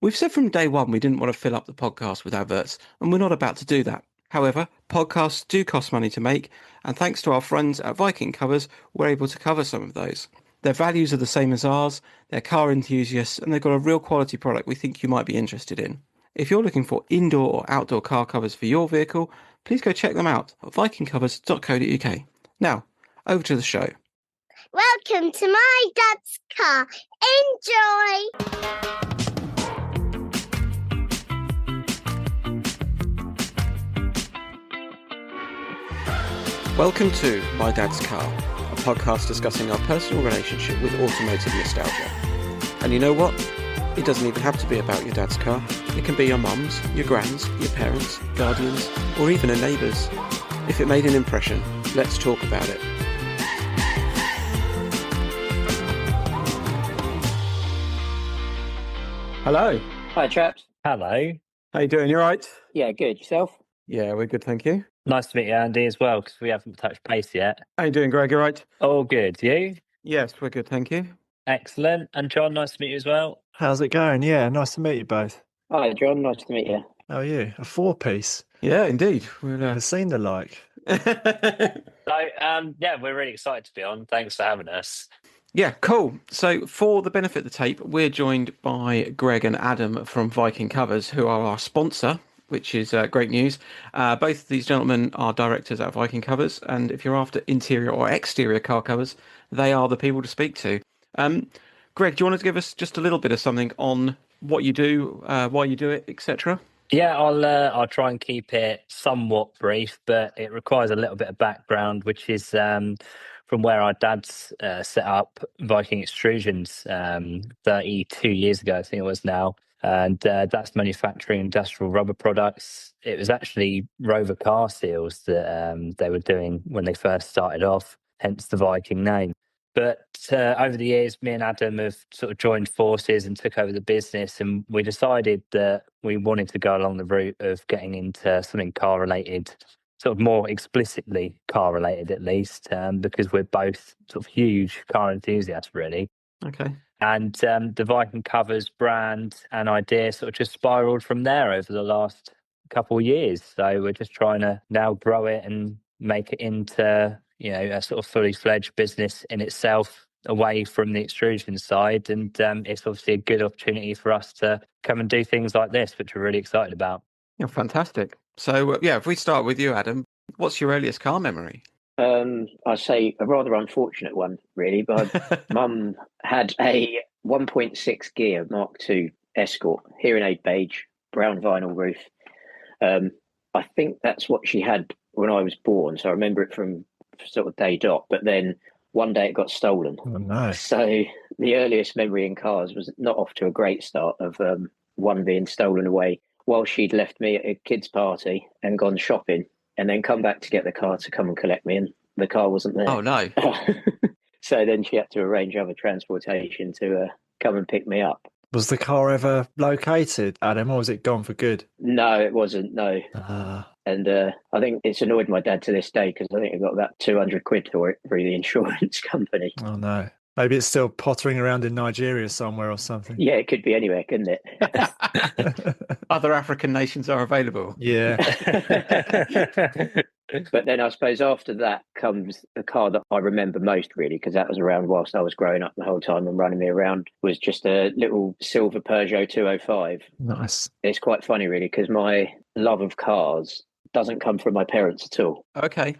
We've said from day one we didn't want to fill up the podcast with adverts, and we're not about to do that. However, podcasts do cost money to make, and thanks to our friends at Viking Covers, we're able to cover some of those. Their values are the same as ours, they're car enthusiasts, and they've got a real quality product we think you might be interested in. If you're looking for indoor or outdoor car covers for your vehicle, please go check them out at vikingcovers.co.uk. Now, over to the show. Welcome to my dad's car. Enjoy! Welcome to My Dad's Car, a podcast discussing our personal relationship with automotive nostalgia. And you know what? It doesn't even have to be about your dad's car. It can be your mum's, your grand's, your parents', guardians, or even a neighbour's. If it made an impression, let's talk about it. Hello. Hi, chaps. Hello. How you doing? You all right? Yeah, good. Yourself? Yeah, we're good, thank you. Nice to meet you, Andy, as well, because we haven't touched base yet. How you doing, Greg? You all right? All good. You? Yes, we're good, thank you. Excellent. And John, nice to meet you as well. How's it going? Yeah, nice to meet you both. Hi, John. Nice to meet you. How are you? A four-piece? Yeah, indeed. We'll, Never seen the like. Yeah, we're really excited to be on. Thanks for having us. Yeah, cool. So for the benefit of the tape, we're joined by Greg and Adam from Viking Covers, who are our sponsor, which is great news. Both of these gentlemen are directors at Viking Covers, and if you're after interior or exterior car covers, they are the people to speak to. Greg, do you want to give us just a little bit of something on what you do, why you do it, etc.? Yeah, I'll try and keep it somewhat brief, but it requires a little bit of background, which is from where our dad's set up Viking Extrusions 32 years ago, I think it was now. And that's manufacturing industrial rubber products. It was actually Rover car seals that they were doing when they first started off, hence the Viking name. But over the years, me and Adam have sort of joined forces and took over the business, and we decided that we wanted to go along the route of getting into something car-related, sort of more explicitly car-related at least, because we're both sort of huge car enthusiasts, really. Okay. And the Viking Covers brand and idea sort of just spiraled from there over the last couple of years. So we're just trying to now grow it and make it into, a sort of fully fledged business in itself, away from the extrusion side. And it's obviously a good opportunity for us to come and do things like this, which we're really excited about. Yeah, fantastic. So, if we start with you, Adam, what's your earliest car memory? I say a rather unfortunate one, really. But Mum had a 1.6 gear Mk2 Escort, hearing aid beige, brown vinyl roof. I think that's what she had when I was born, so I remember it from sort of day dot. But then one day it got stolen. Oh, no. So the earliest memory in cars was not off to a great start of one being stolen away while she'd left me at a kids' party and gone shopping, and then come back to get the car to come and collect me, and the car wasn't there. Oh, no. So then she had to arrange other transportation to come and pick me up. Was the car ever located, Adam, or was it gone for good? No, it wasn't, no. And I think it's annoyed my dad to this day, because I think I got about 200 quid for it through the insurance company. Oh, no. Maybe it's still pottering around in Nigeria somewhere or something. Yeah, it could be anywhere, couldn't it? Other African nations are available. Yeah. But then I suppose after that comes the car that I remember most, really, because that was around whilst I was growing up the whole time and running me around, was just a little silver Peugeot 205. Nice. It's quite funny, really, because my love of cars doesn't come from my parents at all. Okay.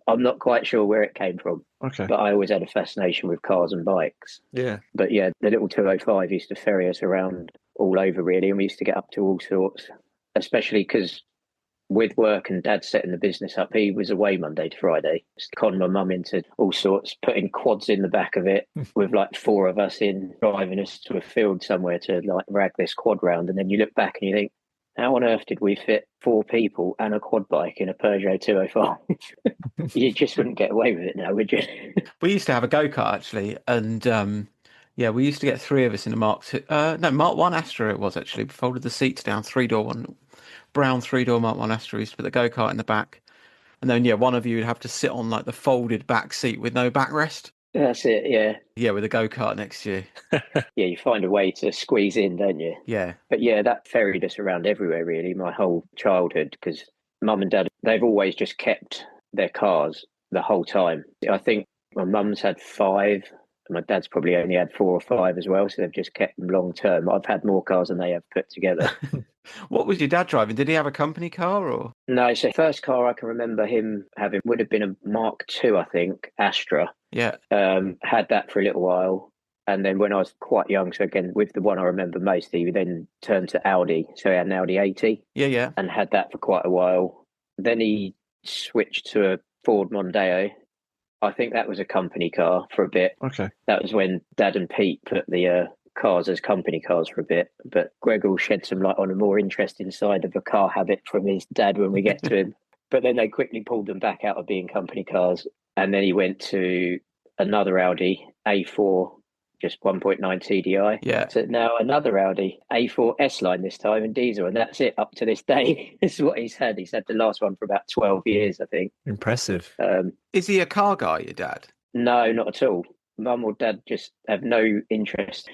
I'm not quite sure where it came from. Okay. But I always had a fascination with cars and bikes. Yeah. But yeah, the little 205 used to ferry us around all over, really, and we used to get up to all sorts, especially because with work and dad setting the business up, he was away Monday to Friday. Just con my mum into all sorts, putting quads in the back of it with like four of us in, driving us to a field somewhere to like rag this quad round. And then you look back and you think, how on earth did we fit four people and a quad bike in a Peugeot 205? You just wouldn't get away with it now, would you? We used to have a go-kart, actually, and we used to get three of us in a Mark One Astra it was, actually. We folded the seats down, three-door one, brown three-door Mark One Astra. We used to put the go-kart in the back, and then, one of you would have to sit on, like, the folded back seat with no backrest. That's it, yeah. Yeah, with a go-kart next year. Yeah, you find a way to squeeze in, don't you? Yeah. But yeah, that ferried us around everywhere, really, my whole childhood, because mum and dad, they've always just kept their cars the whole time. I think my mum's had five, and my dad's probably only had four or five as well, so they've just kept them long term. I've had more cars than they have put together. What was your dad driving? Did he have a company car or? No, so first car I can remember him having would have been a Mk2, I think, Astra. Yeah. Had that for a little while. And then when I was quite young, so again, with the one I remember most, he then turned to Audi. So he had an Audi 80 Yeah. and had that for quite a while. Then he switched to a Ford Mondeo. I think that was a company car for a bit. Okay. That was when Dad and Pete put the cars as company cars for a bit. But Greg will shed some light on a more interesting side of a car habit from his dad when we get to him. But then they quickly pulled them back out of being company cars. And then he went to another Audi A4, just 1.9 TDI. Yeah. So now another Audi A4 S-Line this time in diesel. And that's it up to this day. This is what he's had. He's had the last one for about 12 years, I think. Impressive. Is he a car guy, your dad? No, not at all. Mum or dad just have no interest.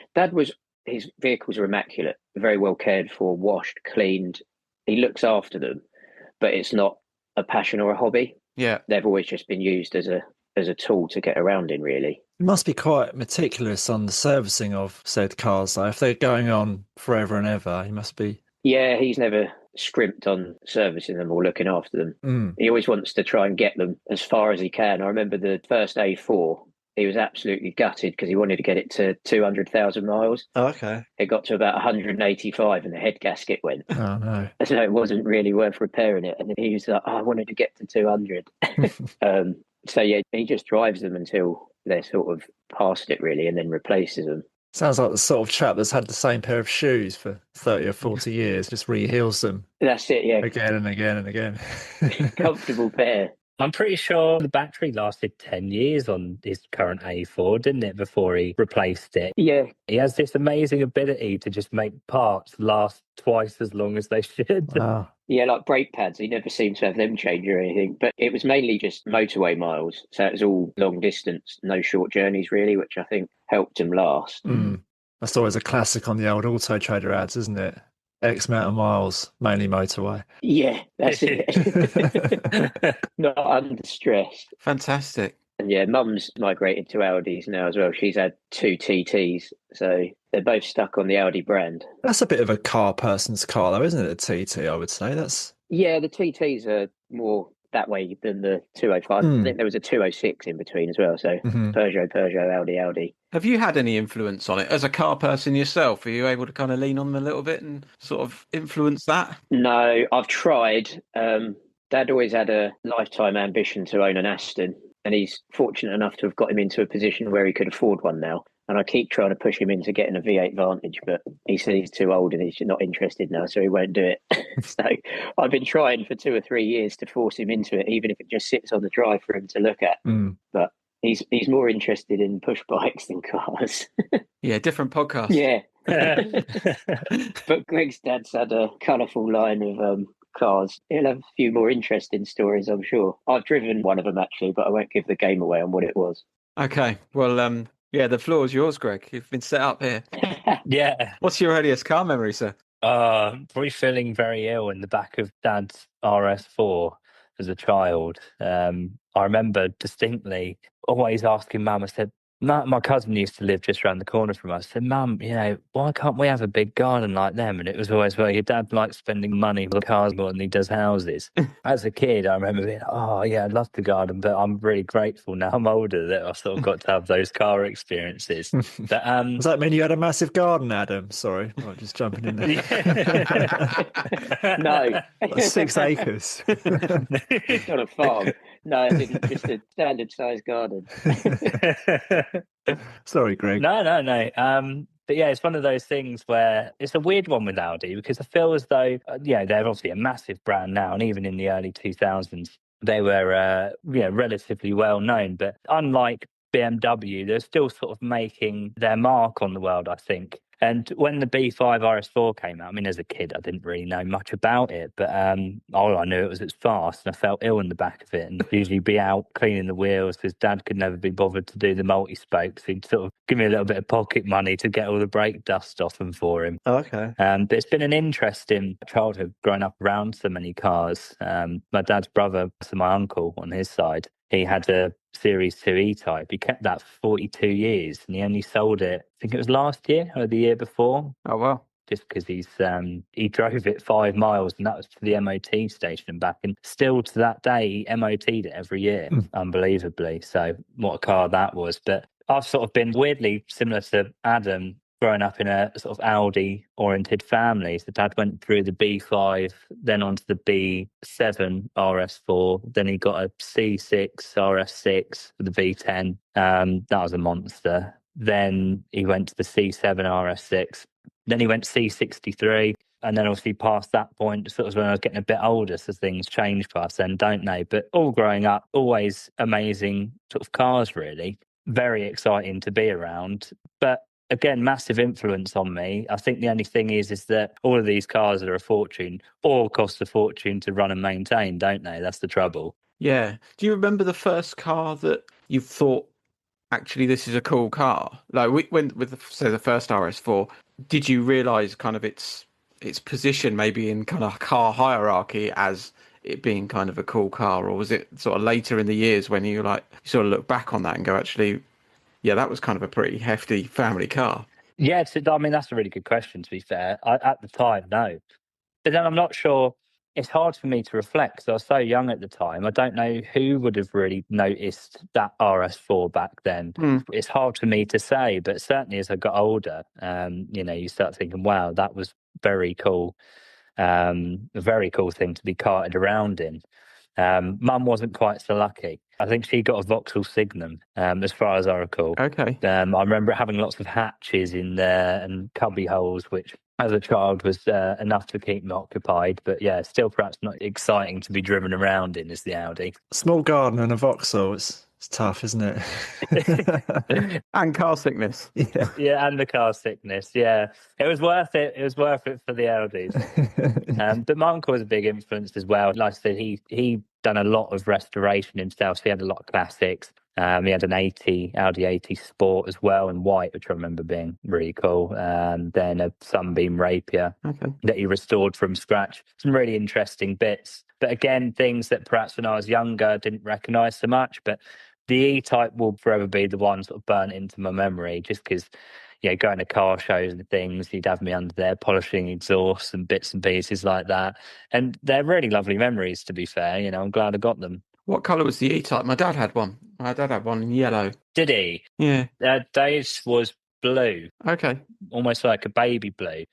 His vehicles are immaculate, very well cared for, washed, cleaned. He looks after them, but it's not a passion or a hobby. Yeah. They've always just been used as a tool to get around in, really. You must be quite meticulous on the servicing of said cars, though. If they're going on forever and ever, you must be. Yeah, he's never scrimped on servicing them or looking after them. He always wants to try and get them as far as he can. I remember the first A4, he was absolutely gutted because he wanted to get it to 200,000 miles. Oh, okay. It got to about 185 and the head gasket went. Oh, no. So it wasn't really worth repairing it. And he was like, I wanted to get to 200. So yeah, he just drives them until they're sort of past it, really, and then replaces them. Sounds like the sort of chap that's had the same pair of shoes for 30 or 40 years, just reheals them That's it, yeah. again and again and again. Comfortable pair. I'm pretty sure the battery lasted 10 years on his current A4, didn't it, before he replaced it? Yeah. He has this amazing ability to just make parts last twice as long as they should. Wow. Yeah, like brake pads, he never seemed to have them change or anything. But it was mainly just motorway miles. So it was all long distance, no short journeys, really, which I think helped him last. That's always a classic on the old Auto Trader ads, isn't it? X amount of miles, mainly motorway. Yeah, that's it. Not under stress. Fantastic. And yeah, Mum's migrated to Audis now as well. She's had two TTs, so they're both stuck on the Audi brand. That's a bit of a car person's car, though, isn't it? A TT, I would say. Yeah, the TTs are more that way than the 205. I think there was a 206 in between as well. So Peugeot, Audi. Have you had any influence on it as a car person yourself? Are you able to kind of lean on them a little bit and sort of influence that? No, I've tried. Dad always had a lifetime ambition to own an Aston, and he's fortunate enough to have got him into a position where he could afford one now. And I keep trying to push him into getting a V8 Vantage, but he said he's too old and he's not interested now, so he won't do it. So I've been trying for 2 or 3 years to force him into it, even if it just sits on the drive for him to look at. But he's more interested in push bikes than cars. Yeah, different podcast. Yeah. But Greg's dad's had a colourful line of cars. He'll have a few more interesting stories, I'm sure. I've driven one of them, actually, but I won't give the game away on what it was. Okay, well, yeah, the floor is yours, Greg. You've been set up here. Yeah. What's your earliest car memory, sir? Probably feeling very ill in the back of Dad's RS4 as a child. I remember distinctly always asking Mum, I said, my cousin used to live just around the corner from us. I said, Mum, why can't we have a big garden like them? And it was always, well, your dad likes spending money on cars more than he does houses. As a kid, I remember being, oh, yeah, I'd love to garden, but I'm really grateful now I'm older that I've sort of got to have those car experiences. But, does that mean you had a massive garden, Adam? Sorry, I'm just jumping in there. No. Like 6 acres. It's not a farm. No, I didn't. Just a standard sized garden. Sorry, Greg. No. But yeah, it's one of those things where it's a weird one with Audi because I feel as though, they're obviously a massive brand now, and even in the early 2000s, they were, relatively well known. But unlike BMW, they're still sort of making their mark on the world, I think. And when the B5 RS4 came out, I mean, as a kid, I didn't really know much about it, but all I knew it was it's fast, and I felt ill in the back of it, and usually be out cleaning the wheels because Dad could never be bothered to do the multi-spokes. He'd sort of give me a little bit of pocket money to get all the brake dust off them for him. Okay. But it's been an interesting childhood growing up around so many cars. My dad's brother, so my uncle on his side, he had a Series 2 E-Type. He kept that for 42 years, and he only sold it, I think it was last year or the year before. Oh, wow. Just because he drove it 5 miles, and that was to the MOT station and back. And still to that day, he MOT'd it every year, unbelievably. So what a car that was. But I've sort of been weirdly similar to Adam, growing up in a sort of Audi-oriented family. So Dad went through the B5, then onto the B7 RS4, then he got a C6 RS6 with the V10. That was a monster. Then he went to the C7 RS6. Then he went C63. And then obviously past that point, sort of when I was getting a bit older, so things change past then, don't they? But all growing up, always amazing sort of cars, really. Very exciting to be around. But again, massive influence on me. I think the only thing is that all of these cars are a fortune, or cost a fortune to run and maintain, don't they? That's the trouble. Yeah. Do you remember the first car that you thought, actually, this is a cool car? Like when with say the first RS4, did you realise kind of its position maybe in kind of car hierarchy as it being kind of a cool car, or was it sort of later in the years when you sort of look back on that and go, actually, yeah, that was kind of a pretty hefty family car? Yeah, I mean, that's a really good question, to be fair. At the time, no. But then I'm not sure. It's hard for me to reflect because I was so young at the time. I don't know who would have really noticed that RS4 back then. It's hard for me to say, but certainly as I got older, you start thinking, wow, that was very cool. A very cool thing to be carted around in. Mum wasn't quite so lucky. I think she got a Vauxhall Signum, as far as I recall. Okay. I remember having lots of hatches in there and cubby holes, which as a child was enough to keep me occupied. But yeah, still perhaps not exciting to be driven around in as the Audi. Small garden and a Vauxhall, it's tough, isn't it? And car sickness. Yeah. Yeah, and the car sickness. Yeah, it was worth it. It was worth it for the Audis. But my uncle was a big influence as well. Like I said, he done a lot of restoration himself. So he had a lot of classics. He had an Audi 80 Sport as well in white, which I remember being really cool. Then a Sunbeam Rapier that he restored from scratch. Some really interesting bits. But again, things that perhaps when I was younger I didn't recognise so much. But the E-Type will forever be the one sort of burnt into my memory, just because, going to car shows and things, he'd have me under there polishing exhausts and bits and pieces like that. And they're really lovely memories, to be fair. I'm glad I got them. What colour was the E-Type? My dad had one. My dad had one in yellow. Did he? Yeah. Dave's was blue. Okay. Almost like a baby blue.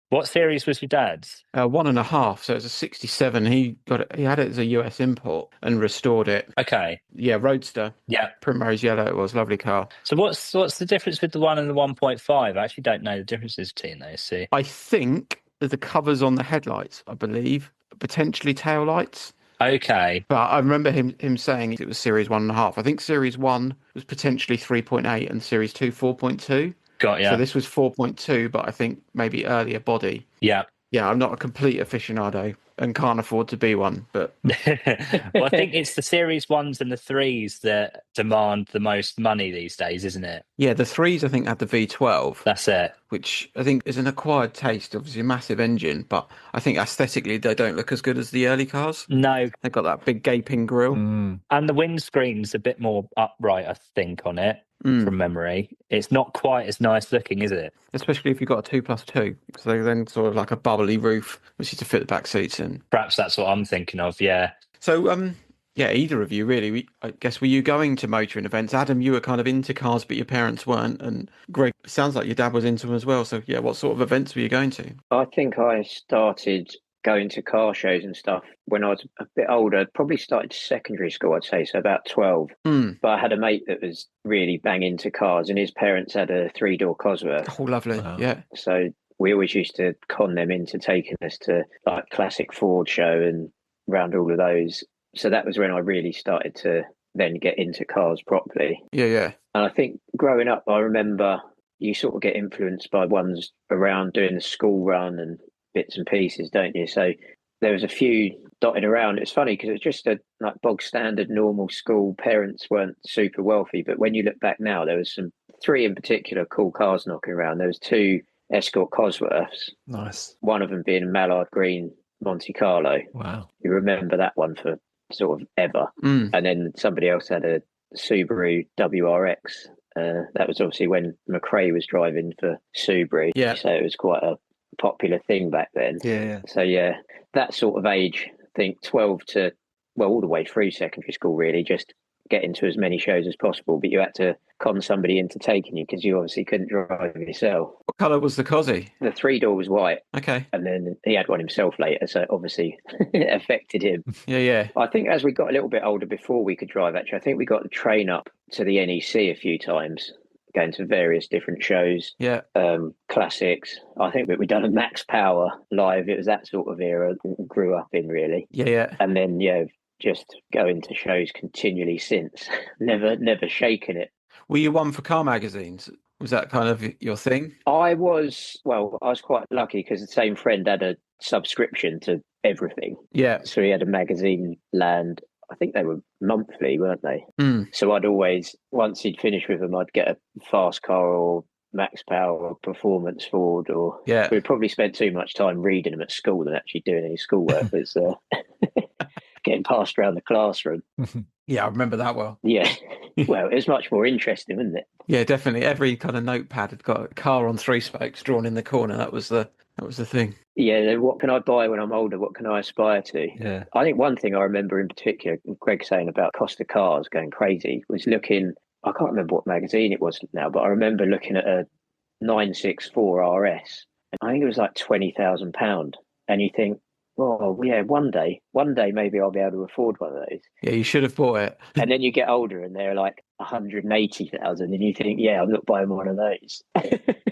What series was your dad's? 1.5. So it's a 67. He had it as a US import and restored it. Okay. Yeah, Roadster. Yeah. Primrose yellow it was. Lovely car. So what's the difference with the 1 and the 1.5? I actually don't know the differences between those, see. I think that the covers on the headlights, I believe, potentially tail lights. Okay. But I remember him saying it was Series 1.5. I think Series 1 was potentially 3.8 and Series 2 4.2. Got ya. So this was 4.2, but I think maybe earlier body. Yeah. Yeah, I'm not a complete aficionado and can't afford to be one, but Well, I think it's the Series 1s and the 3s that demand the most money these days, isn't it? yeah, the 3s I think had the V12. That's it. Which I think is an acquired taste, obviously a massive engine, but I think aesthetically they don't look as good as the early cars. No. They've got that big gaping grille. And the windscreen's a bit more upright, I think, on it. From memory. It's not quite as nice looking, is it? Especially if you've got a 2+2. So they're then sort of like a bubbly roof, which is to fit the back seats in. Perhaps that's what I'm thinking of, yeah. So, yeah, either of you really. I guess, were you going to motoring events? Adam, you were kind of into cars, but your parents weren't. And Greg, sounds like your dad was into them as well. So, yeah, what sort of events were you going to? I think I started going to car shows and stuff when I was a bit older. Probably started secondary school, I'd say, so about 12. But I had a mate that was really bang into cars, and his parents had a 3-door Cosworth. Oh, lovely. Wow. Yeah. So we always used to con them into taking us to like classic Ford show and round all of those. So that was when I really started to then get into cars properly. Yeah. And I think growing up, I remember you sort of get influenced by ones around doing the school run and bits and pieces, don't you? So there was a few dotted around. It's funny because it was just a like bog standard normal school. Parents weren't super wealthy, but when you look back now, there was three in particular cool cars knocking around. There was two Escort Cosworths. Nice. One of them being Mallard Green Monte Carlo. Wow. You remember that one for sort of ever. Mm. And then somebody else had a Subaru WRX. That was obviously when McRae was driving for Subaru. Yeah. So it was quite a popular thing back then. Yeah. So yeah, that sort of age, I think 12 to, well, all the way through secondary school, really, just get into as many shows as possible. But you had to con somebody into taking you because you obviously couldn't drive yourself. What colour was the Cosy? The 3-door was white. Okay. And then he had one himself later, so obviously it affected him. Yeah. I think as we got a little bit older before we could drive, actually, I think we got the train up to the NEC a few times, going to various different shows. Yeah. Classics. I think that we'd done a Max Power live. It was that sort of era we grew up in, really. Yeah. And then, just going to shows continually since. never shaken it. Were you one for car magazines? Was that kind of your thing? I was quite lucky because the same friend had a subscription to everything. Yeah. So he had a magazine Land. I think they were monthly, weren't they? Mm. So I'd always, once he'd finished with them, I'd get a fast car or Max Power or Performance Ford, or Yeah. we probably spent too much time reading them at school than actually doing any schoolwork. It's getting passed around the classroom. Yeah, I remember that well. Yeah. Well, it was much more interesting, wasn't it? Yeah, definitely. Every kind of notepad had got a car on 3 spokes drawn in the corner. That was the thing. Yeah, what can I buy when I'm older? What can I aspire to? Yeah. I think one thing I remember in particular, Greg saying about cost of cars going crazy, was looking, I can't remember what magazine it was now, but I remember looking at a 964 RS. And I think it was like £20,000. And you think, oh, yeah, one day maybe I'll be able to afford one of those. Yeah, you should have bought it. And then you get older and they're like 180,000 and you think, yeah, I'm not buying one of those.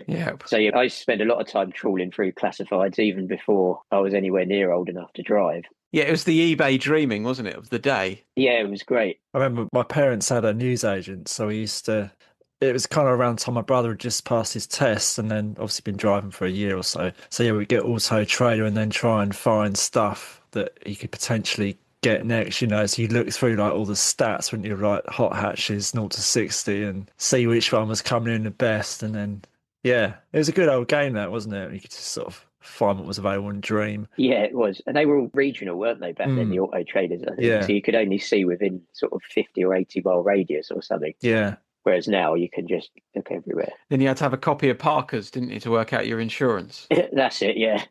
Yeah. So yeah, I used to spend a lot of time trawling through classifieds even before I was anywhere near old enough to drive. Yeah, it was the eBay dreaming, wasn't it, of the day? Yeah, it was great. I remember my parents had a newsagent, so we used to. It was kind of around the time my brother had just passed his test and then obviously been driving for a year or so. So yeah, we'd get Auto Trader and then try and find stuff that he could potentially get next, so you look through like all the stats when you're like hot hatches 0 to 60 and see which one was coming in the best. And then yeah, it was a good old game, that, wasn't it? You could just sort of find what was available and dream. Yeah, it was. And they were all regional, weren't they, back then, the Auto Traders, I think. Yeah. So you could only see within sort of 50 or 80 mile radius or something. Yeah. Whereas now you can just look everywhere. Then you had to have a copy of Parker's, didn't you, to work out your insurance? That's it, yeah.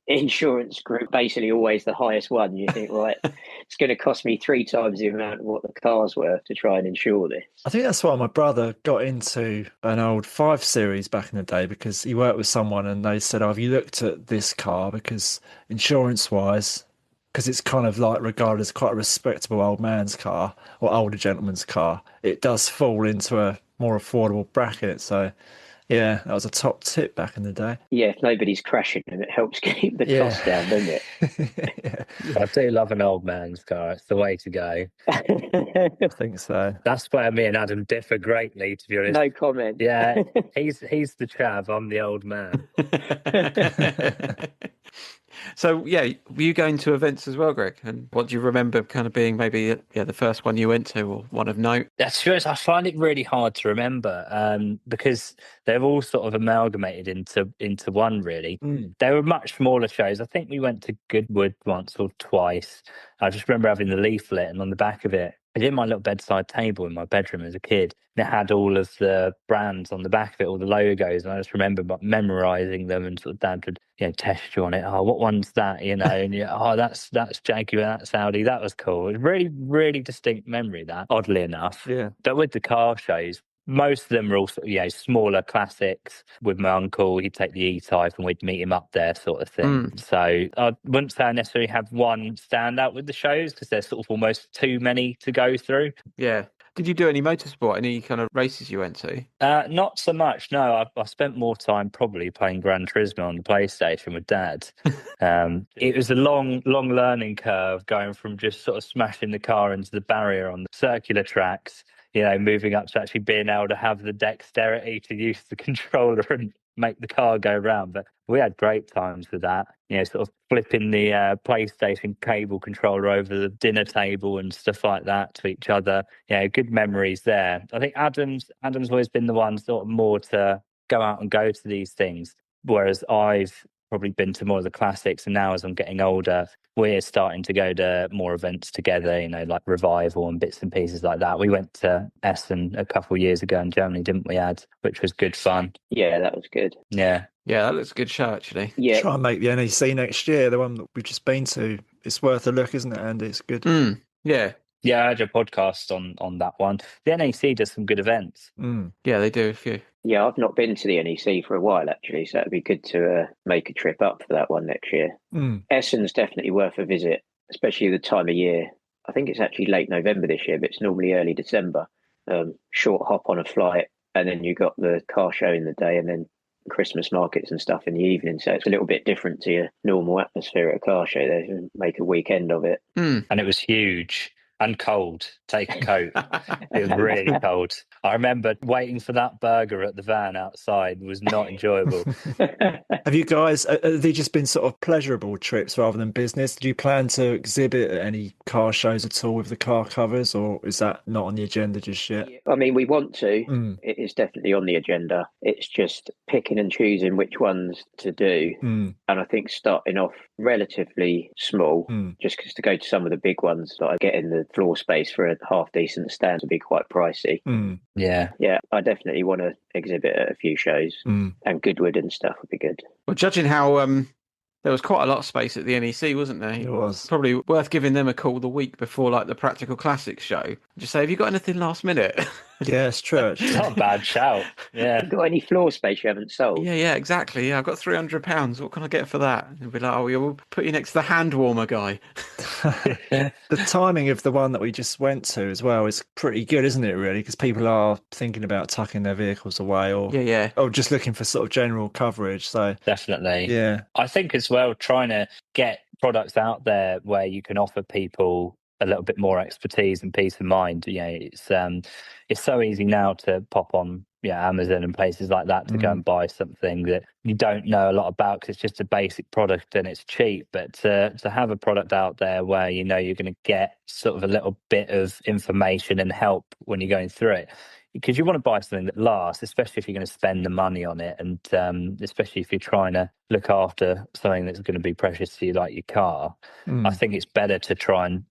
Insurance group, basically always the highest one. You think, right, it's going to cost me 3 times the amount of what the car's worth to try and insure this. I think that's why my brother got into an old 5 Series back in the day, because he worked with someone and they said, oh, have you looked at this car? Because insurance-wise, because it's kind of like regarded as quite a respectable old man's car or older gentleman's car, it does fall into a more affordable bracket. So yeah, that was a top tip back in the day. Yeah, if nobody's crashing them, it helps keep the cost down, doesn't it? Yeah. I do love an old man's car. It's the way to go. I think so. That's where me and Adam differ greatly, to be honest. No comment. Yeah, he's the chav, I'm the old man. So, yeah, were you going to events as well, Greg? And what do you remember kind of being maybe the first one you went to or one of note? That's true. I find it really hard to remember because they're all sort of amalgamated into one, really. They were much smaller shows. I think we went to Goodwood once or twice. I just remember having the leaflet, and on the back of it, I did my little bedside table in my bedroom as a kid. And it had all of the brands on the back of it, all the logos. And I just remember memorising them, and sort of Dad would, test you on it. Oh, what one's that? And that's Jaguar, that's Audi. That was cool. It was really, really distinct memory, that, oddly enough. Yeah. But with the car shows, most of them were also, smaller classics. With my uncle, he'd take the E-Type and we'd meet him up there, sort of thing. So I wouldn't say I necessarily have one standout with the shows, because there's sort of almost too many to go through. Yeah. Did you do any motorsport, any kind of races you went to? Not so much, no. I spent more time probably playing Gran Turismo on the PlayStation with Dad. It was a long learning curve, going from just sort of smashing the car into the barrier on the circular tracks moving up to actually being able to have the dexterity to use the controller and make the car go round. But we had great times with that, sort of flipping the PlayStation cable controller over the dinner table and stuff like that to each other. Good memories there. I think Adam's always been the one sort of more to go out and go to these things, whereas I've probably been to more of the classics, and now as I'm getting older, we're starting to go to more events together, like Revival and bits and pieces like that. We went to Essen a couple of years ago in Germany, didn't we, Ad? Which was good fun. Yeah, that was good. Yeah, that looks a good show, actually. Yeah, Try and make the NEC next year, the one that we've just been to. It's worth a look, isn't it, Andy? It's good. Yeah, I had a podcast on that one. The NEC does some good events. Yeah, they do a few. Yeah, I've not been to the NEC for a while, actually, so it'd be good to make a trip up for that one next year. Essen's definitely worth a visit, especially the time of year. I think it's actually late November this year, but it's normally early December. Short hop on a flight, and then you got the car show in the day, and then Christmas markets and stuff in the evening. So it's a little bit different to your normal atmosphere at a car show. They make a weekend of it. And it was huge. And cold. Take a coat. It was really cold. I remember waiting for that burger at the van outside. It was not enjoyable. Have you guys, have they just been sort of pleasurable trips rather than business? Do you plan to exhibit at any car shows at all with the car covers, or is that not on the agenda just yet? I mean, we want to. It is definitely on the agenda. It's just picking and choosing which ones to do. And I think starting off relatively small, just because to go to some of the big ones, like getting the floor space for a half decent stand would be quite pricey. Yeah, I definitely want to exhibit at a few shows, and Goodwood and stuff would be good. Well, judging how there was quite a lot of space at the NEC, wasn't there? It was. Probably worth giving them a call the week before, like, the Practical Classics show. Just say, have you got anything last minute? Yeah, it's true. it's not a bad shout. Yeah. Have you got any floor space you haven't sold? Yeah, exactly. Yeah, I've got £300. What can I get for that? And they'll be like, we'll put you next to the hand warmer guy. The timing of the one that we just went to as well is pretty good, isn't it, really? Because people are thinking about tucking their vehicles away or just looking for sort of general coverage. So Definitely. Yeah. I think as well, trying to get products out there where you can offer people a little bit more expertise and peace of mind. It's so easy now to pop on Amazon and places like that to go and buy something that you don't know a lot about because it's just a basic product and it's cheap. But to have a product out there where you're going to get sort of a little bit of information and help when you're going through it, because you want to buy something that lasts, especially if you're going to spend the money on it, and especially if you're trying to look after something that's going to be precious to you like your car. I think it's better to try and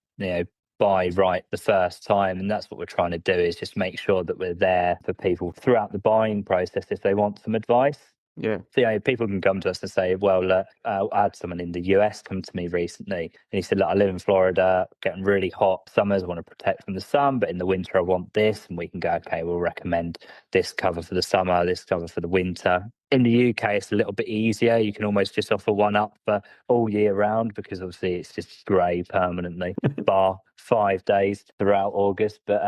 buy right the first time, and that's what we're trying to do, is just make sure that we're there for people throughout the buying process if they want some advice. Yeah. So, people can come to us and say, well, I had someone in the US come to me recently, and he said, look, I live in Florida, getting really hot summers, I want to protect from the sun, but in the winter I want this. And we can go, okay, we'll recommend this cover for the summer, this cover for the winter. In the UK, it's a little bit easier. You can almost just offer one up for all year round, because obviously it's just grey permanently, bar 5 days throughout August. But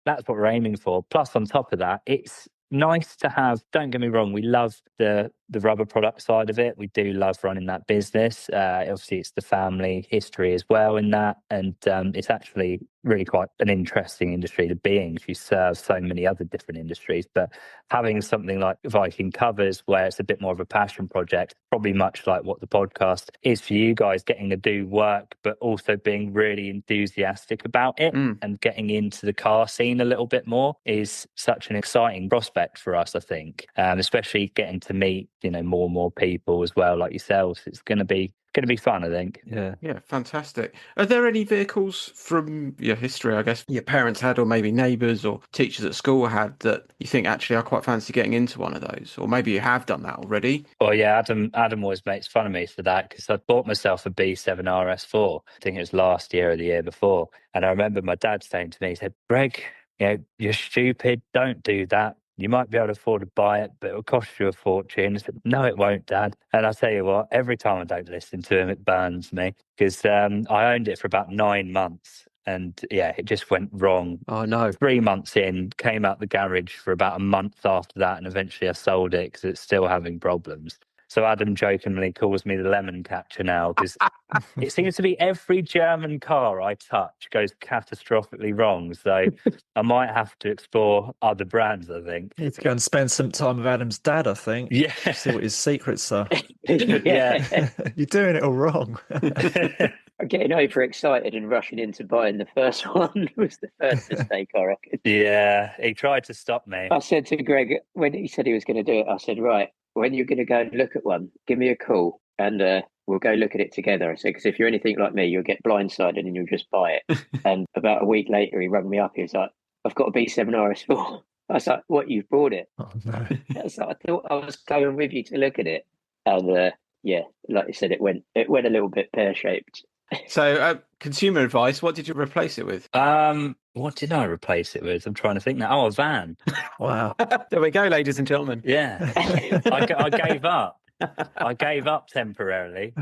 that's what we're aiming for. Plus, on top of that, it's nice to have, don't get me wrong, we love the rubber product side of it. We do love running that business. Obviously, it's the family history as well in that. And it's actually really quite an interesting industry to be in, because you serve so many other different industries. But having something like Viking Covers, where it's a bit more of a passion project, probably much like what the podcast is for you guys, getting to do work, but also being really enthusiastic about it and getting into the car scene a little bit more, is such an exciting prospect for us, I think, especially getting to meet more and more people as well, like yourselves. It's going to be fun, I think. Yeah, fantastic. Are there any vehicles from your history, I guess, your parents had, or maybe neighbours or teachers at school had, that you think, actually, I quite fancy getting into one of those? Or maybe you have done that already? Well, yeah, Adam always makes fun of me for that, because I bought myself a B7 RS4. I think it was last year or the year before. And I remember my dad saying to me, he said, Greg, you're stupid, don't do that. You might be able to afford to buy it, but it'll cost you a fortune. I said, no, it won't, Dad. And I tell you what, every time I don't listen to him, it burns me, because I owned it for about 9 months. And it just went wrong. Oh, no. 3 months in, came out the garage for about a month after that. And eventually I sold it because it's still having problems. So Adam jokingly calls me the lemon catcher now because it seems to be every German car I touch goes catastrophically wrong. So I might have to explore other brands, I think. You need to go and spend some time with Adam's dad, I think. Yeah. See what his secrets are. Yeah. You're doing it all wrong. Getting overexcited and rushing into buying the first one was the first mistake, I reckon. Yeah, he tried to stop me. I said to Greg, when he said he was going to do it, I said, right, when you're going to go and look at one, give me a call and we'll go look at it together. I said, because if you're anything like me, you'll get blindsided and you'll just buy it. And about a week later, he rang me up. He was like, I've got a B7 RS4. I was like, what, you've bought it? Oh, no. I was like, I thought I was going with you to look at it. And yeah, like you said, it went a little bit pear-shaped. So, consumer advice, what did you replace it with? What did I replace it with? I'm trying to think now. Oh, a van. Wow. There we go, ladies and gentlemen. Yeah. I gave up. I gave up temporarily.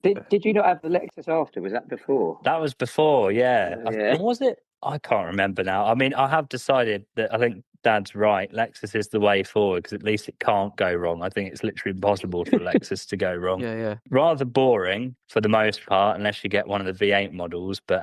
Did you not have the Lexus after? Was that before? That was before, yeah. Yeah. Was it? I can't remember now. I mean, I have decided that I think Dad's right. Lexus is the way forward because at least it can't go wrong. I think it's literally impossible for Lexus to go wrong. Yeah. Rather boring for the most part, unless you get one of the V8 models. But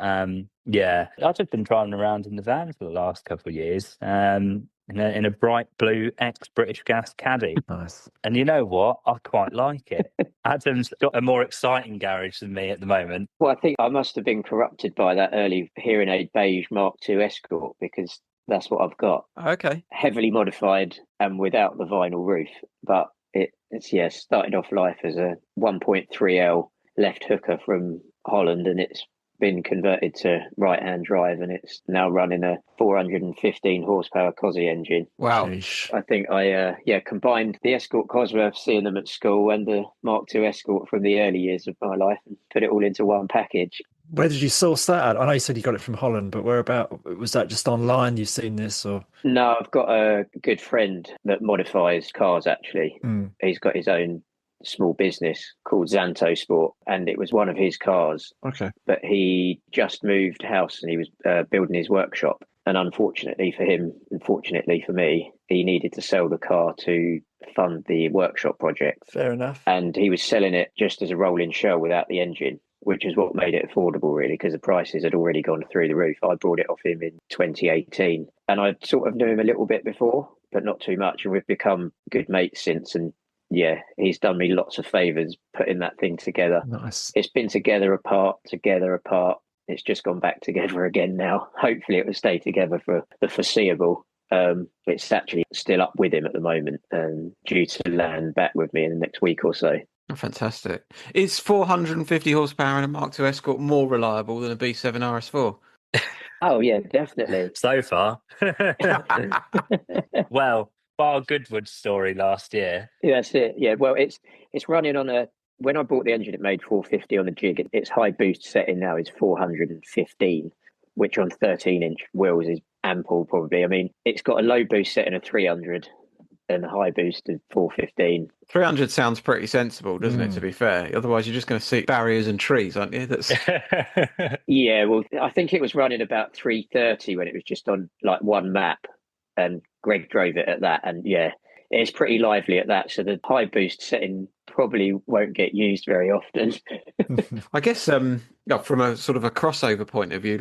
yeah, I've just been driving around in the van for the last couple of years. In a bright blue ex-British Gas Caddy. Nice. And you know what? I quite like it. Adam's got a more exciting garage than me at the moment. Well, I think I must have been corrupted by that early hearing aid Beige Mk2 Escort because that's what I've got. Okay. Heavily modified and without the vinyl roof. But it's started off life as a 1.3L left hooker from Holland, and it's been converted to right-hand drive, and it's now running a 415 horsepower Cosy engine. Wow. Sheesh. I think I combined the Escort Cosworth, seeing them at school, and the Mk2 Escort from the early years of my life, and put it all into one package. Where did you source that at? I know you said you got it from Holland, but whereabout? Was that just online? You've seen this, or? No, I've got a good friend that modifies cars, actually. He's got his own small business called Xanto Sport, and it was one of his cars. Okay. But he just moved house and he was building his workshop. And unfortunately for him, unfortunately for me, he needed to sell the car to fund the workshop project. Fair enough. And he was selling it just as a rolling shell without the engine, which is what made it affordable, really, because the prices had already gone through the roof. I bought it off him in 2018, and I sort of knew him a little bit before, but not too much. And we've become good mates since. And yeah, he's done me lots of favours putting that thing together. Nice. It's been together apart. It's just gone back together again now. Hopefully it will stay together for the foreseeable. It's actually still up with him at the moment and due to land back with me in the next week or so. Oh, fantastic. Is 450 horsepower in a Mk2 Escort more reliable than a B7 RS4? Oh, yeah, definitely. So far. Well, bar Goodwood's story last year. Yeah, that's it. Yeah, well, it's running on when I bought the engine, it made 450 on the jig. Its high boost setting now is 415, which on 13-inch wheels is ample, probably. I mean, it's got a low boost setting of 300 and a high boost of 415. 300 sounds pretty sensible, doesn't it, to be fair? Otherwise, you're just going to see barriers and trees, aren't you? That's Yeah, well, I think it was running about 330 when it was just on like one map, and Greg drove it at that. And yeah, it's pretty lively at that. So the high boost setting probably won't get used very often. I guess from a sort of a crossover point of view,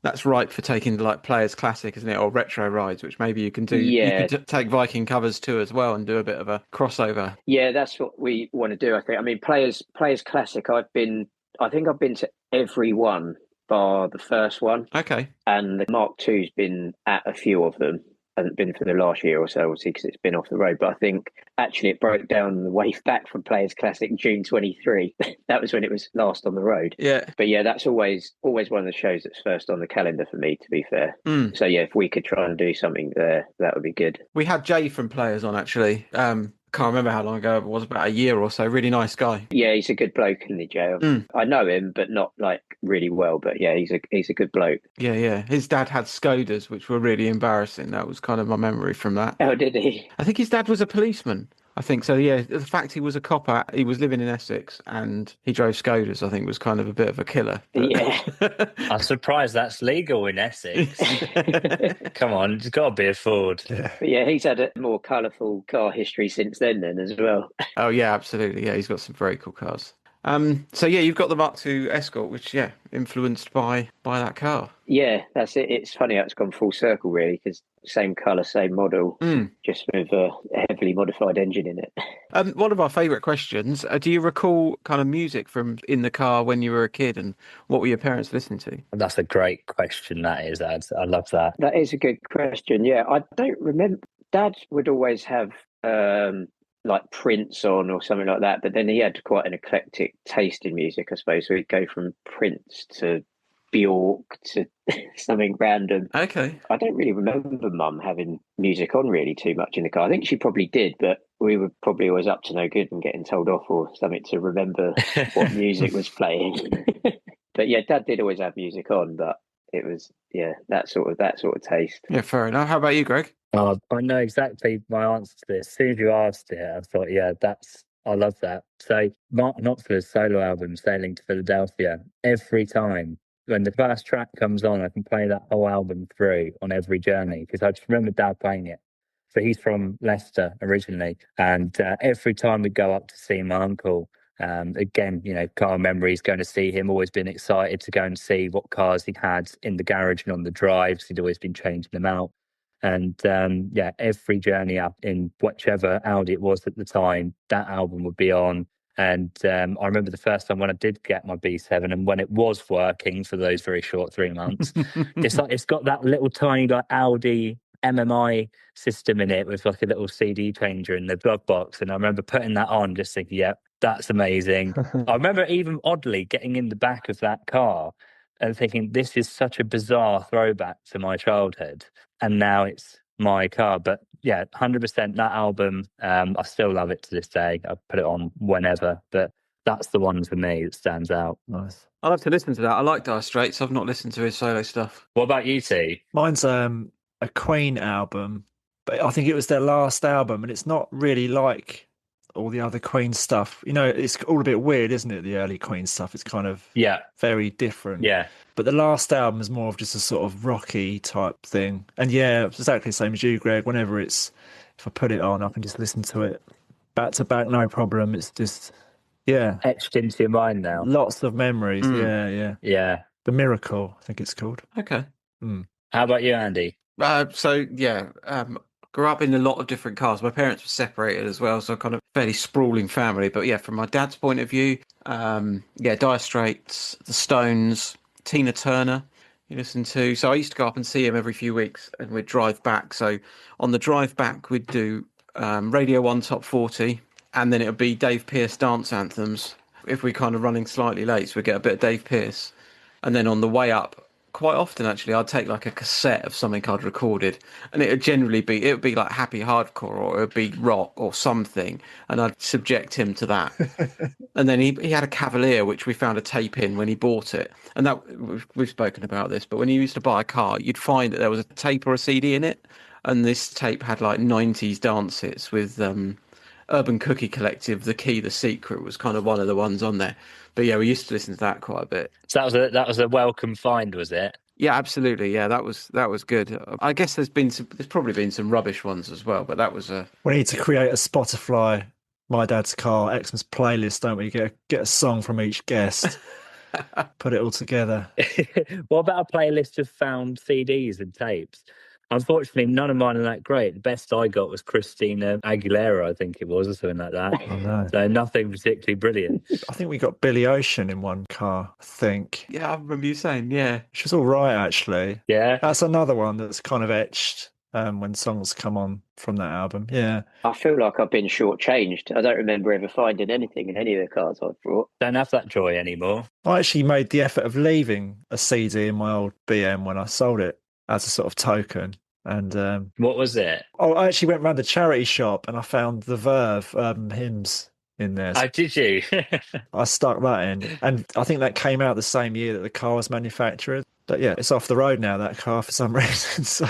that's ripe for taking like Players Classic, isn't it, or retro rides, which maybe you can do. Yeah. You could take Viking covers too as well and do a bit of a crossover. Yeah, that's what we want to do. I think. I mean, Players Classic. I think I've been to every one bar the first one. Okay. And the Mark II's been at a few of them. Hasn't been for the last year or so, obviously, because it's been off the road. But I think actually it broke down the way back from Players Classic June 23. That was when it was last on the road. Yeah. But yeah, that's always one of the shows that's first on the calendar for me, to be fair. So yeah, if we could try and do something there, that would be good. We had Jay from Players on, actually. Can't remember how long ago it was, about a year or so. Really nice guy. Yeah, he's a good bloke, isn't he, Jay? I know him, but not like really well. But yeah, he's a good bloke. Yeah. His dad had Skodas, which were really embarrassing. That was kind of my memory from that. Oh, did he? I think his dad was a policeman. I think so, yeah. The fact he was a copper, he was living in Essex and he drove Skodas, I think was kind of a bit of a killer. But... Yeah. I'm surprised that's legal in Essex. Come on, it's got to be a Ford. Yeah. But yeah, he's had a more colourful car history since then as well. Oh yeah, absolutely. Yeah, he's got some very cool cars. So yeah, you've got the Mk2 Escort, which influenced by that car. Yeah, that's it. It's funny how it's gone full circle, really, because same colour, same model, just with a heavily modified engine in it. One of our favourite questions: do you recall kind of music from in the car when you were a kid, and what were your parents listening to? That's a great question. That is, Ad. I love that. That is a good question. Yeah, I don't remember. Dad would always have like Prince on or something like that, but then he had quite an eclectic taste in music, I suppose. So he'd go from Prince to Bjork to something random. Okay. I don't really remember Mum having music on really too much in the car. I think she probably did, but we were probably always up to no good and getting told off or something to remember what music was playing. But yeah, Dad did always have music on, but it was that sort of taste. Yeah, fair enough. How about you, Greg? Oh, I know exactly my answer to this. As soon as you asked it, I thought, I love that. So Mark Knopfler's solo album, Sailing to Philadelphia, every time when the first track comes on, I can play that whole album through on every journey because I just remember Dad playing it. So he's from Leicester originally. And every time we go up to see my uncle, again, car memories, going to see him, always been excited to go and see what cars he had in the garage and on the drives. He'd always been changing them out. And every journey up in whichever Audi it was at the time, that album would be on. And I remember the first time when I did get my B7 and when it was working for those very short 3 months, it's got that little tiny like Audi MMI system in it with like a little CD changer in the glove box. And I remember putting that on, just thinking, that's amazing. I remember even oddly getting in the back of that car and thinking, this is such a bizarre throwback to my childhood. And now it's my car. But 100% that album, I still love it to this day. I put it on whenever, but that's the one for me that stands out. Nice. I'll have to listen to that. I like Dire Straits. I've not listened to his solo stuff. What about you two? Mine's a Queen album, but I think it was their last album, and it's not really like all the other Queen stuff. It's all a bit weird, isn't it? The early Queen stuff. It's kind of very different. Yeah. But the last album is more of just a sort of rocky type thing. And it's exactly the same as you, Greg. Whenever if I put it on, I can just listen to it back to back, no problem. It's just, etched into your mind now. Lots of memories. Yeah. The Miracle, I think it's called. Okay. How about you, Andy? Grew up in a lot of different cars. My parents were separated as well, so kind of fairly sprawling family. But from my dad's point of view, Dire Straits, The Stones, Tina Turner, you listen to. So I used to go up and see him every few weeks, and we'd drive back. So on the drive back, we'd do Radio 1 Top 40, and then it would be Dave Pearce dance anthems. If we're kind of running slightly late, so we'd get a bit of Dave Pearce. And then on the way up, quite often actually, I'd take like a cassette of something I'd recorded, and it would be like happy hardcore, or it would be rock or something, and I'd subject him to that. And then he had a Cavalier, which we found a tape in when he bought it, and that we've spoken about this, but when you used to buy a car, you'd find that there was a tape or a CD in it, and this tape had like 90s dance hits with Urban Cookie Collective, The Key, The Secret was kind of one of the ones on there. But we used to listen to that quite a bit. So that was a welcome find, was it? Yeah, absolutely. Yeah, that was good. I guess there's probably been some rubbish ones as well, but that was a. We need to create a Spotify My Dad's Car Xmas playlist, don't we? Get a song from each guest, put it all together. What about a playlist of found CDs and tapes? Unfortunately, none of mine are that great. The best I got was Christina Aguilera, I think it was, or something like that. Oh, no. So nothing particularly brilliant. I think we got Billy Ocean in one car, I think. Yeah, I remember you saying, yeah. Which was all right, actually. Yeah. That's another one that's kind of etched when songs come on from that album. Yeah. I feel like I've been shortchanged. I don't remember ever finding anything in any of the cars I've brought. Don't have that joy anymore. I actually made the effort of leaving a CD in my old BM when I sold it as a sort of token. And what was it? I actually went round the charity shop and I found the Verve hymns in there. Oh, did you? I stuck that in, and I think that came out the same year that the car was manufactured. But yeah, it's off the road now, that car, for some reason. So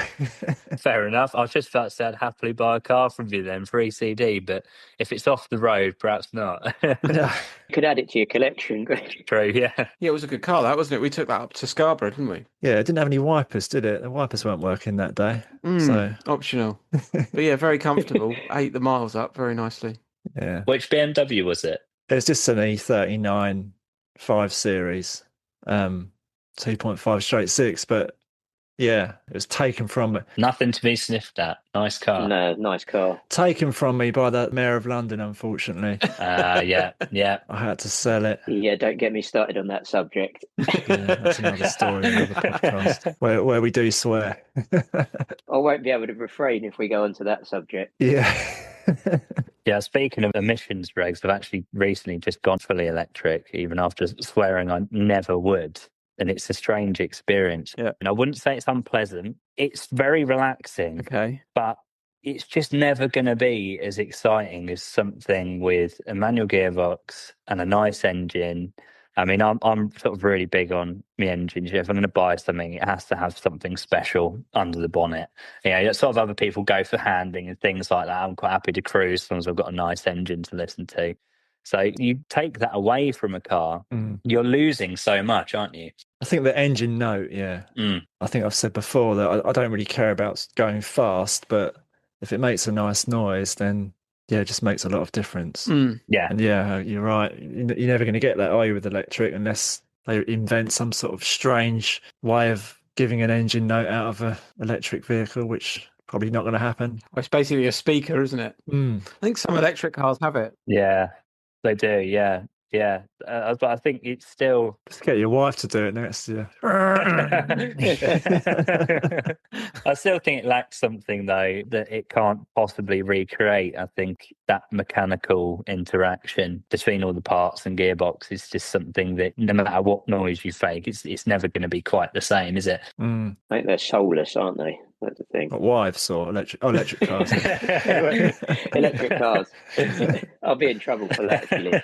Fair enough. I was just about to say I'd happily buy a car from you then for ECD, but if it's off the road, perhaps not. yeah. You could add it to your collection, Greg. True, yeah. Yeah, it was a good car, that, wasn't it? We took that up to Scarborough, didn't we? Yeah, it didn't have any wipers, did it? The wipers weren't working that day. So Optional. But yeah, very comfortable. Ate the miles up very nicely. yeah. Which BMW was it? It's just an E39 5 Series, 2.5 straight 6, but yeah, it was taken from Nothing to be sniffed at. Nice car. No, nice car. me by the Mayor of London, unfortunately. Yeah. I had to sell it. Yeah, don't get me started on that subject. Yeah, that's another story, another podcast where we do swear. I won't be able to refrain if we go on to that subject. Yeah. Yeah, speaking of emissions regs, I've actually recently just gone fully electric, even after swearing I never would. And it's a strange experience. Yeah. And I wouldn't say it's unpleasant. It's very relaxing, Okay. but it's just never going to be as exciting as something with a manual gearbox and a nice engine. I mean, I'm sort of really big on my engines. If I'm going to buy something, it has to have something special under the bonnet. You know, sort of other people go for handling and things like that. I'm quite happy to cruise as long as I've got a nice engine to listen to. So you take that away from a car, you're losing so much, aren't you? I think the engine note, yeah. I think I've said before that I don't really care about going fast, but if it makes a nice noise, then yeah, it just makes a lot of difference. Yeah. And yeah, you're right. You're never going to get that, are you, with electric, unless they invent some sort of strange way of giving an engine note out of an electric vehicle, which probably not going to happen. Well, it's basically a speaker, isn't it? I think some electric cars have it. Yeah, they do. Yeah. But I think it's still. Just get your wife to do it next year. I still think it lacks something, though, that it can't possibly recreate. I think that mechanical interaction between all the parts and gearbox is just something that no matter what noise you fake, it's never going to be quite the same, is it? I think they're soulless, aren't they? That's the thing. What, wives or electric? Oh, electric cars. Electric cars. I'll be in trouble for that, actually.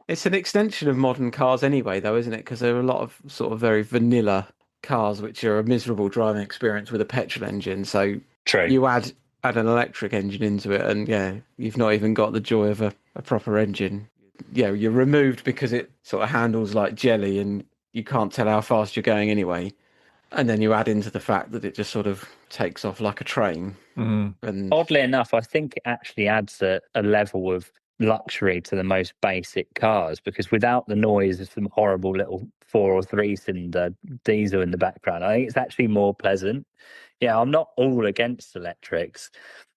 It's an extension of modern cars anyway, though, isn't it? Because there are a lot of sort of very vanilla cars which are a miserable driving experience with a petrol engine. So True. you add an electric engine into it, and yeah, you've not even got the joy of a proper engine. Yeah, you're removed because it sort of handles like jelly, and you can't tell how fast you're going anyway. And then you add into the fact that it just sort of takes off like a train. And Oddly enough, I think it actually adds a level of luxury to the most basic cars, because without the noise of some horrible little 4 or 3 cylinder diesel in the background, I think it's actually more pleasant. Yeah, I'm not all against electrics.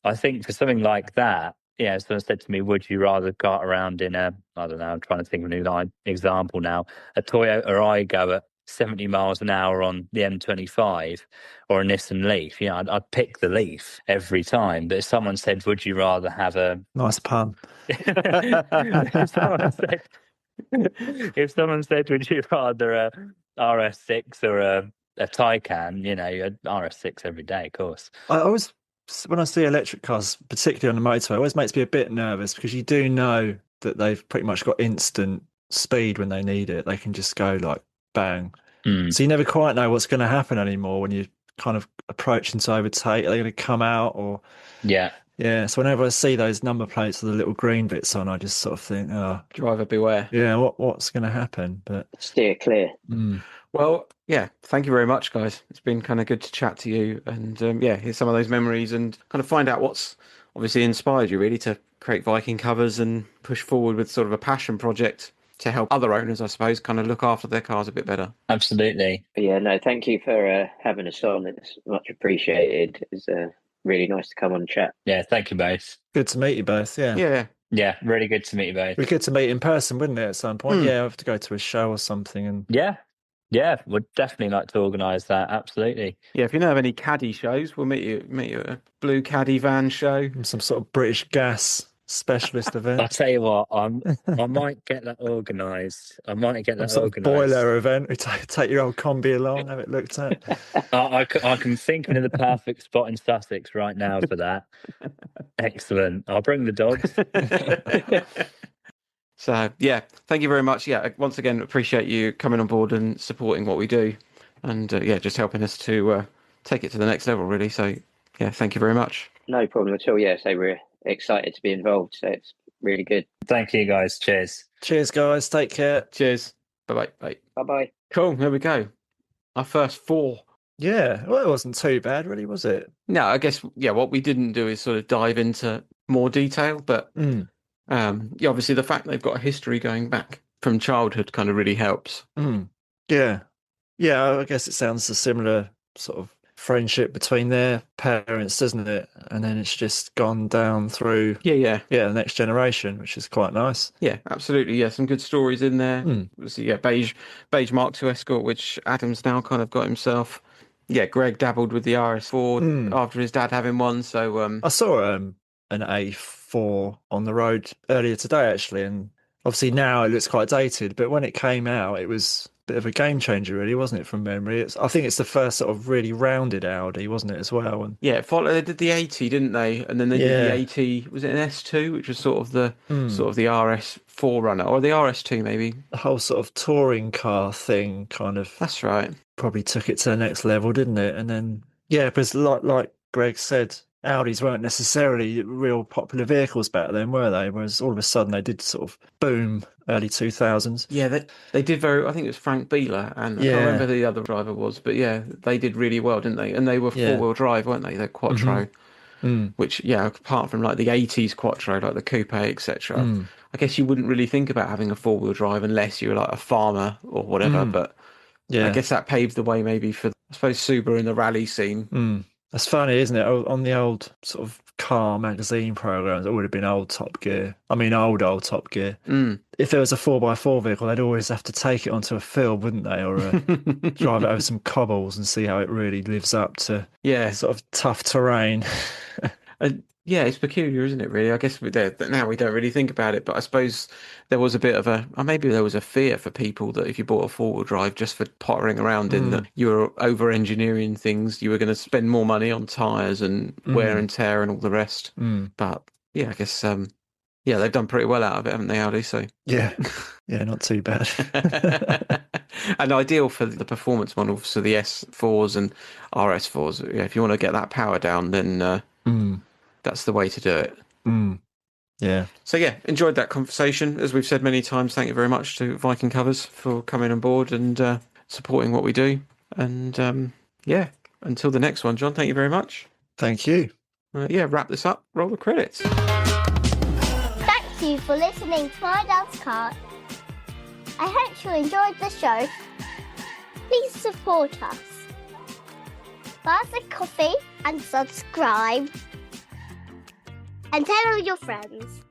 I think for something like that, yeah, someone said to me, would you rather cart around in I don't know, I'm trying to think of a new example now, a Toyota Aygo at 70 miles an hour on the M25 or a Nissan Leaf? You know, I'd pick the Leaf every time. But if someone said, would you rather have a... Nice pun. if someone said, would you rather a RS6 or a Taycan, you know, a RS6 every day, of course. I always, when I see electric cars, particularly on the motorway, it always makes me a bit nervous, because you do know that they've pretty much got instant speed when they need it. They can just go like bang. So you never quite know what's going to happen anymore when you're kind of approaching to overtake. Are they going to come out or... Yeah. So whenever I see those number plates with the little green bits on, I just sort of think, oh, driver beware. Yeah, what's going to happen? But steer clear. Well, yeah, thank you very much, guys. It's been kind of good to chat to you, and yeah, hear some of those memories and kind of find out what's obviously inspired you really to create Viking covers and push forward with sort of a passion project to help other owners, I suppose, kind of look after their cars a bit better. Absolutely. Yeah, no, thank you for having us on. It's much appreciated. It's really nice to come on and chat. Yeah, thank you both. Good to meet you both, Yeah, really good to meet you both. It'd be good to meet in person, wouldn't it, at some point? Yeah, I have to go to a show or something. And Yeah, would definitely like to organise that. Absolutely. Yeah, if you know of any caddy shows, we'll meet you at a blue caddy van show. Some sort of British gas specialist event. I'll tell you what, I might get that organised. Some boiler event. We take your old combi along, have it looked at. I can think of the perfect spot in Sussex right now for that. Excellent. I'll bring the dogs. So, yeah, thank you very much. Yeah, once again, appreciate you coming on board and supporting what we do. and just helping us to take it to the next level, really. So, yeah, thank you very much. No problem at all. Yeah, so we're excited to be involved. So it's really good. Thank you, guys. Cheers. Cheers, guys. Take care. Cheers. Bye-bye. Bye. Bye-bye. Cool. There we go. Our first 4. Yeah, well, it wasn't too bad, really, was it? No, I guess, what we didn't do is sort of dive into more detail, but obviously the fact they've got a history going back from childhood kind of really helps. Yeah. I guess it sounds a similar sort of friendship between their parents, doesn't it? And then it's just gone down through the next generation, which is quite nice. Yeah, absolutely. Yeah, some good stories in there. Obviously, Beige Mk2 Escort, which Adam's now kind of got himself. Yeah, Greg dabbled with the RS4 after his dad having one. So I saw an A4 on the road earlier today, actually, and obviously now it looks quite dated, but when it came out, it was a bit of a game changer, really, wasn't it, from memory? I think it's the first sort of really rounded Audi, wasn't it, as well? And they did the 80, didn't they? And then they did the 80, was it an S2, which was sort of the RS4 runner, or the RS2 maybe? The whole sort of touring car thing kind of... That's right. Probably took it to the next level, didn't it? And then, because like Greg said, Audis weren't necessarily real popular vehicles back then, were they? Whereas all of a sudden they did sort of boom early 2000s. Yeah, they did I think it was Frank Beeler, and I can't remember who the other driver was, but they did really well, didn't they? And they were four-wheel drive, weren't they? They're Quattro, which, apart from like the 80s Quattro, like the Coupe, etc., I guess you wouldn't really think about having a four-wheel drive unless you were like a farmer or whatever, but I guess that paved the way maybe for, I suppose, Subaru in the rally scene. That's funny, isn't it? On the old sort of car magazine programs, it would have been old Top Gear. I mean, old Top Gear. If there was a 4x4 vehicle, they'd always have to take it onto a field, wouldn't they? Or drive it over some cobbles and see how it really lives up to sort of tough terrain. It's peculiar, isn't it, really? I guess now we don't really think about it, but I suppose there was a bit of maybe there was a fear for people that if you bought a four-wheel drive just for pottering around in, that you were over-engineering things, you were going to spend more money on tyres and wear and tear and all the rest. But, I guess, they've done pretty well out of it, haven't they, Audi? So Yeah, not too bad. And ideal for the performance model, so the S4s and RS4s. If you want to get that power down, then... that's the way to do it. Yeah. So enjoyed that conversation. As we've said many times, thank you very much to Viking Covers for coming on board and supporting what we do. And until the next one, John, thank you very much. Thank you. Wrap this up. Roll the credits. Thank you for listening to my dad's car. I hope you enjoyed the show. Please support us. Buy us a coffee and subscribe. And tell all your friends.